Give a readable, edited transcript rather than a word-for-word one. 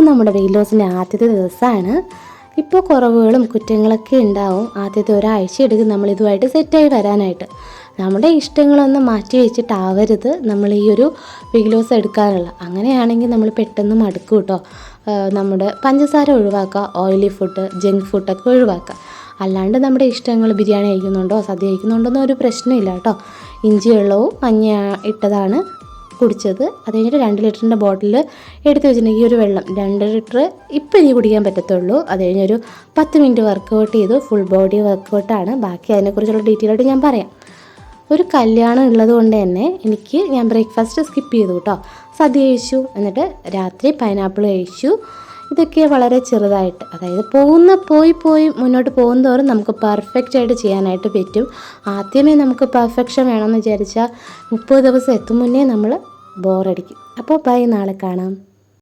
നമ്മുടെ വെയിറ്റ് ലോസിൻ്റെ ആദ്യത്തെ ദിവസമാണ്. ഇപ്പോൾ കുറവുകളും കുറ്റങ്ങളൊക്കെ ഉണ്ടാവും. ആദ്യത്തെ ഒരാഴ്ച എടുക്കും നമ്മൾ ഇതുമായിട്ട് സെറ്റായി വരാനായിട്ട്. നമ്മുടെ ഇഷ്ടങ്ങളൊന്നും മാറ്റി വെച്ചിട്ടാവരുത് നമ്മൾ ഈ ഒരു വെയിറ്റ് ലോസ് എടുക്കാനുള്ള. അങ്ങനെയാണെങ്കിൽ നമ്മൾ പെട്ടെന്ന് മടുക്കും കേട്ടോ. നമ്മുടെ പഞ്ചസാര ഒഴിവാക്കുക, ഓയിലി ഫുഡ്, ജങ്ക് ഫുഡൊക്കെ ഒഴിവാക്കുക. അല്ലാണ്ട് നമ്മുടെ ഇഷ്ടങ്ങൾ ബിരിയാണി കഴിക്കുന്നുണ്ടോ സദ്യ കഴിക്കുന്നുണ്ടോയെന്നോ ഒരു പ്രശ്നമില്ല കേട്ടോ. ഇഞ്ചി വെള്ളവും മഞ്ഞ ഇട്ടതാണ് കുടിച്ചത്. അത് കഴിഞ്ഞിട്ട് 2 ലിറ്ററിൻ്റെ ബോട്ടിൽ എടുത്ത് വെച്ചിട്ടുണ്ടെങ്കിൽ ഈ ഒരു വെള്ളം 2 ലിറ്റർ ഇപ്പം എനിക്ക് കുടിക്കാൻ പറ്റത്തുള്ളൂ. അത് കഴിഞ്ഞൊരു 10 മിനിറ്റ് വർക്കൗട്ട് ചെയ്തു. ഫുൾ ബോഡി വർക്കൗട്ടാണ്. ബാക്കി അതിനെക്കുറിച്ചുള്ള ഡീറ്റെയിൽ ആയിട്ട് ഞാൻ പറയാം. ഒരു കല്യാണം ഉള്ളത് കൊണ്ട് തന്നെ ഞാൻ ബ്രേക്ക്ഫാസ്റ്റ് സ്കിപ്പ് ചെയ്തു കേട്ടോ. സദ്യ കഴിച്ചു, എന്നിട്ട് രാത്രി പൈനാപ്പിൾ കഴിച്ചു. ഇതൊക്കെ വളരെ ചെറുതായിട്ട്, അതായത് പോയി മുന്നോട്ട് പോകുന്നതോറും നമുക്ക് പെർഫെക്റ്റ് ആയിട്ട് ചെയ്യാനായിട്ട് പറ്റും. ആദ്യമേ നമുക്ക് പെർഫെക്ഷൻ വേണമെന്ന് വിചാരിച്ചാൽ 30 ദിവസം എത്തും മുന്നേ നമ്മൾ ബോറടിക്കും. അപ്പോൾ ബൈ, നാളെ കാണാം.